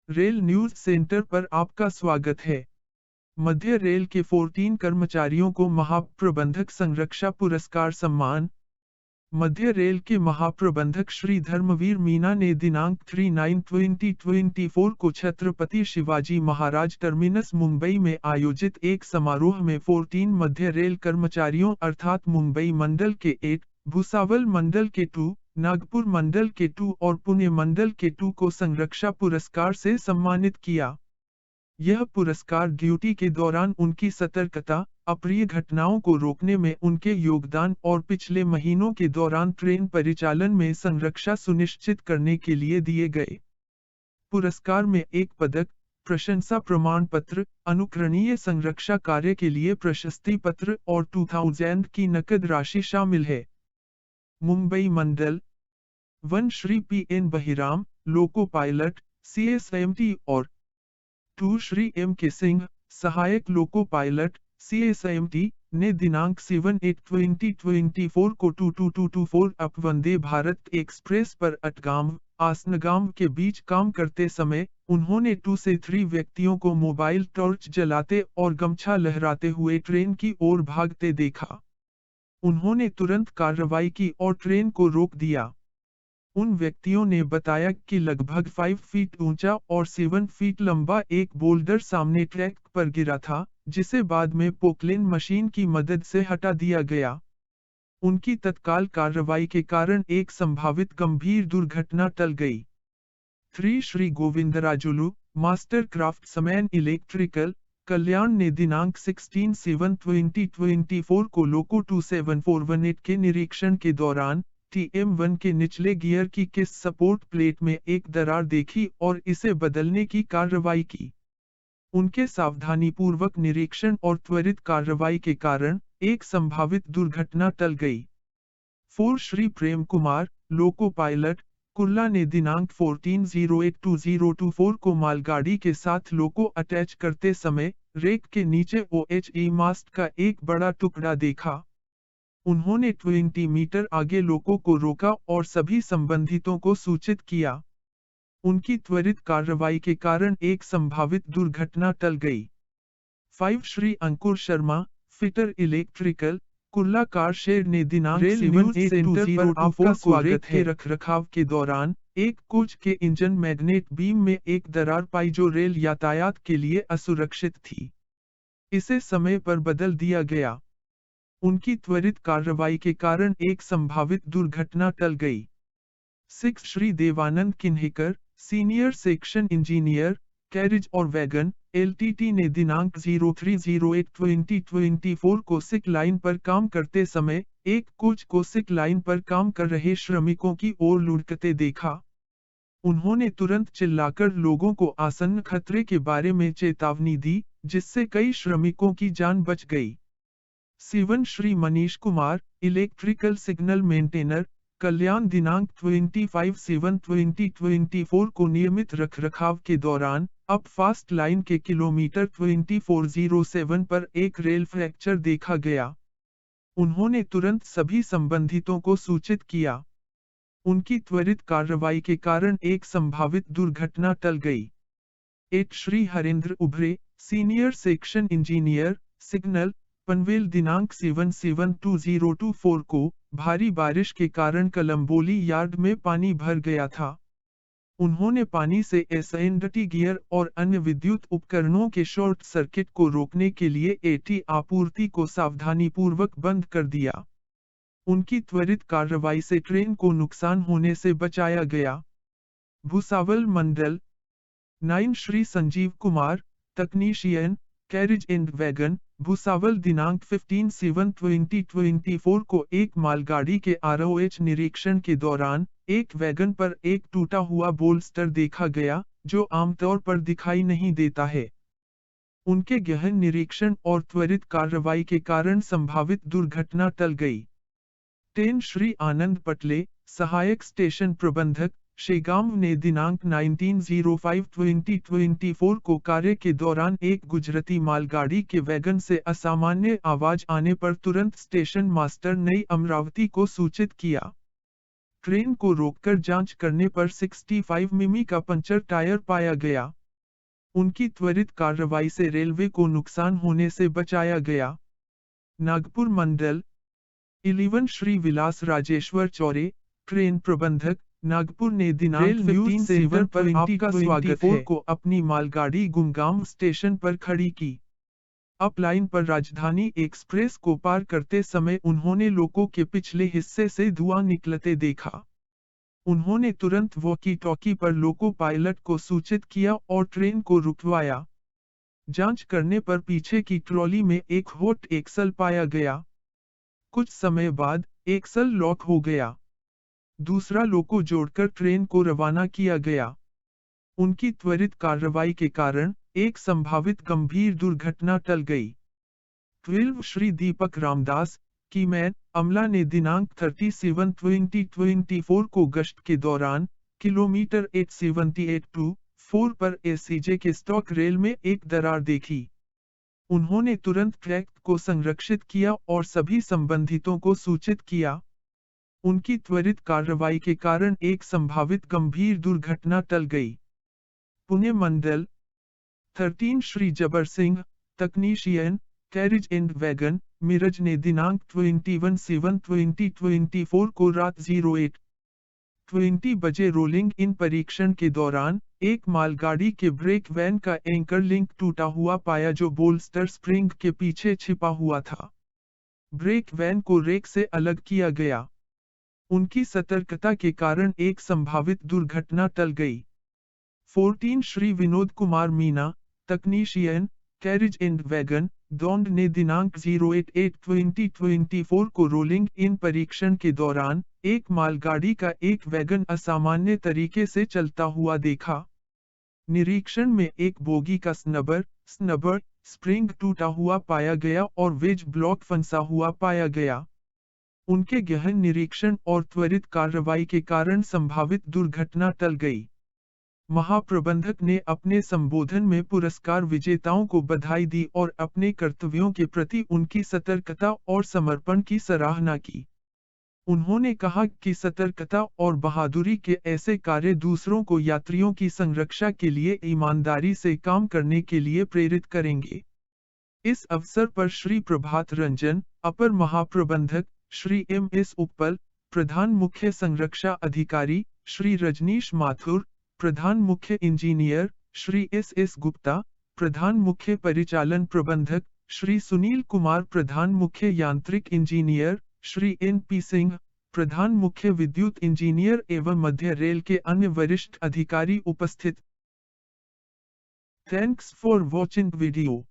Rail news centre पर आपका स्वागत है। मध्य रेल के 14 कर्मचारियों को महाप्रबंधक संरक्षा पुरस्कार सम्मान। मध्य रेल के महाप्रबंधक श्री धर्मवीर मीना ने दिनांक 3/9/2024 को छत्रपति शिवाजी महाराज टर्मिनस मुंबई में आयोजित एक समारोह में 14 मध्य रेल कर्मचारियों अर्थात मुंबई मंडल के 8, भुसावल मंडल के 2, नागपुर मंडल के 2 और पुणे मंडल के 2 को संरक्षा पुरस्कार से सम्मानित किया। यह पुरस्कार ड्यूटी के दौरान उनकी सतर्कता, अप्रिय घटनाओं को रोकने में उनके योगदान और पिछले महीनों के दौरान ट्रेन परिचालन में संरक्षा सुनिश्चित करने के लिए दिए गए। पुरस्कार में एक पदक, प्रशंसा प्रमाण पत्र, अनुकरणीय संरक्षा कार्य के लिए प्रशस्ति पत्र और 2000 की नकद राशि शामिल है। मुंबई मंडल 1 Shri P.N. Bahiram, loco pilot, CSIMT और 2 श्री M.K. सिंह, सहायक लोको पायलट, CSIMT, ने दिनांक 7/8/2024 को 22224 अप वंदे भारत एक्सप्रेस पर अटगाम, आसनगाम के बीच काम करते समय, उन्होंने 2 से 3 व्यक्तियों को मोबाइल टॉर्च जलाते और गमछा लहराते हुए ट्रेन की ओर भागते देखा। उन्होंने तुरंत कार्रवाई की और ट्रेन को रोक दिया। उन व्यक्तियों ने बताया कि लगभग 5 फीट ऊंचा और 7 फीट लंबा एक बोल्डर सामने ट्रैक पर गिरा था, जिसे बाद में पोकलेन मशीन की मदद से हटा दिया गया। उनकी तत्काल कार्रवाई के कारण एक संभावित गंभीर दुर्घटना टल गई। 3 श्री गोविंदराजुलु, मास्टर क्राफ्ट्समैन इलेक्ट्रिकल, कल्याण ने दिनांक 16/7/2024 को लोको 27418 के निरीक्षण के दौरान TM1 के निचले गियर की किस सपोर्ट प्लेट में एक दरार देखी और इसे बदलने की कार्रवाई की। उनके सावधानीपूर्वक निरीक्षण और त्वरित कार्रवाई के कारण एक संभावित दुर्घटना टल गई। 4 श्री प्रेम कुमार, लोको पायलट, कुर्ला ने दिनांक 14/08/2024 को मालगाड़ी के साथ लोको अटैच करते समय रेक के नीचे OHE मास्ट का एक बड़ा टुकड़ा देखा। उन्होंने 20 मीटर आगे लोको को रोका और सभी संबंधितों को सूचित किया। उनकी त्वरित कार्रवाई के कारण एक संभावित दुर्घटना टल गई। 5 Shri Ankur Sharma, fitter electrical, Kurla car shed ने दिनांक 7/8 सेंटर पर आपका स्वागत है। रखरखाव के दौरान एक कोच के इंजन मैग्नेट बीम में एक दरार पाई जो रेल यातायात के लिए असुरक्षित थी। इसे समय पर बदल दिया गया। उनकी त्वरित कार्रवाई के कारण एक संभावित दुर्घटना टल गई। 6 Shri Devanand Kinhekar, senior section engineer, carriage और वैगन, LTT ने दिनांक 03/08/2024 को सिक लाइन पर काम करते समय एक कोच को सिक लाइन पर काम कर रहे श्रमिकों की ओर लुढ़कते देखा। उन्होंने तुरंत चिल्लाकर लोगों को आसन्न खतरे के बारे में चेतावनी दी, जिससे कई श्रमिकों की जान बच गई। 7 Shri Manish Kumar, electrical signal maintainer, Kalyan दिनांक 25/7/2024 को नियमित रखरखाव के दौरान अप फास्ट लाइन के किलोमीटर 2407 पर एक रेल फ्रैक्चर देखा गया। उन्होंने तुरंत सभी संबंधितों को सूचित किया। उनकी त्वरित कार्रवाई के कारण एक संभावित दुर्घटना टल गई। 8 श्री हरेंद्र उभरे, senior section engineer, signal, Panvel दिनांक 7/7/2024 को भारी बारिश के कारण कलम्बोली यार्ड में पानी भर गया था। उन्होंने पानी से SNDT गियर और अन्य विद्युत उपकरणों के शॉर्ट सर्किट को रोकने के लिए AT आपूर्ति को सावधानीपूर्वक बंद कर दिया। उनकी त्वरित कार्रवाई से ट्रेन को नुकसान होने से बचाया गया। भुसावल मंडल 9 श्री संजीव कुमार, तकनीशियन, कैरिज एंड वैगन, भुसावल दिनांक 15/7/2024 को एक मालगाड़ी के ROH निरीक्षण के दौरान एक वैगन पर एक टूटा हुआ बोल्स्टर देखा गया, जो आमतौर पर दिखाई नहीं देता है। उनके गहन निरीक्षण और त्वरित कार्रवाई के कारण संभावित दुर्घटना टल गई। 10 श्री आनंद पटले, सहायक स्टेशन प्रबंधक, शेगांव ने दिनांक 19/05/2024 को कार्य के दौरान एक गुजरती मालगाड़ी के वैगन से असामान्य आवाज आने पर तुरंत स्टेशन मास्टर नई अमरावती को सूचित किया। ट्रेन को रोककर जांच करने पर 65 मिमी का पंचर टायर पाया गया। उनकी त्वरित कार्रवाई से रेलवे को नुकसान होने से बचाया गया। नागपुर मंडल 11 श्री विलास राजेश्वर चौरे, ट्रेन प्रबंधक, नागपुर ने दिनांक रेल न्यूज़ 15 सेंटर पर पर आपका स्वागत है। को अपनी मालगाड़ी गुमगांव स्टेशन पर खड़ी की। अप लाइन पर राजधानी एक्सप्रेस को पार करते समय उन्होंने लोगों के पिछले हिस्से से धुआं निकलते देखा। उन्होंने तुरंत वॉकी टॉकी पर लोको पायलट को सूचित किया और ट्रेन को रुकवाया। जांच करने पर पीछे की ट्रॉली में एक हॉट एक्सल पाया गया। कुछ समय बाद एक्सल लॉक हो गया। दूसरा लोको जोड़कर ट्रेन को रवाना किया गया। उनकी त्वरित कार्रवाई के कारण एक संभावित गंभीर दुर्घटना टल गई। 12 श्री दीपक रामदास की मैन अमला ने दिनांक 37/2024 को गश्त के दौरान किलोमीटर 878-4 पर एसीजे के स्टॉक रेल में एक दरार देखी। उन्होंने तुरंत ट्रैक को संरक्षित किया और सभी संबंधितों को सूचित किया। उनकी त्वरित कार्रवाई के कारण एक संभावित गंभीर दुर्घटना टल गई। पुणे मंडल 13 श्री जबर सिंह, तकनीशियन, कैरिज एंड वैगन, मिरज ने दिनांक 21/7/2024 को रात 08:20 बजे रोलिंग इन परीक्षण के दौरान एक मालगाड़ी के ब्रेक वैन का एंकर लिंक टूटा हुआ पाया जो बोल्स्टर स्प्रिंग के पीछे छिपा हुआ था। ब्रेक वैन को रेक से अलग किया गया। उनकी सतर्कता के कारण एक संभावित दुर्घटना टल गई। 14 श्री विनोद कुमार मीना, तकनीशियन, कैरिज एंड वैगन, दौंड ने दिनांक 08/8/2024 को रोलिंग इन परीक्षण के दौरान एक मालगाड़ी का एक वैगन असामान्य तरीके से चलता हुआ देखा। निरीक्षण में एक बोगी का स्नबर स्प्रिंग टूटा हुआ पाया गया और वेज ब्लॉक फंसा हुआ पाया गया। उनके गहन निरीक्षण और त्वरित कार्रवाई के कारण संभावित दुर्घटना टल गई। महाप्रबंधक ने अपने संबोधन में पुरस्कार विजेताओं को बधाई दी और अपने कर्तव्यों के प्रति उनकी सतर्कता और समर्पण की सराहना की। उन्होंने कहा कि सतर्कता और बहादुरी के ऐसे कार्य दूसरों को यात्रियों की संरक्षा के लिए ईमानदारी से काम करने के लिए प्रेरित करेंगे। इस अवसर पर श्री प्रभात रंजन, अपर महाप्रबंधक, श्री MS उप्पल, प्रधान मुख्य संरक्षा अधिकारी, श्री रजनीश माथुर, प्रधान मुख्य इंजीनियर, श्री SS गुप्ता, प्रधान मुख्य परिचालन प्रबंधक, श्री सुनील कुमार, प्रधान मुख्य यांत्रिक इंजीनियर, श्री NP सिंह, प्रधान मुख्य विद्युत इंजीनियर एवं मध्य रेल के अन्य वरिष्ठ अधिकारी उपस्थित। Thanks for watching video.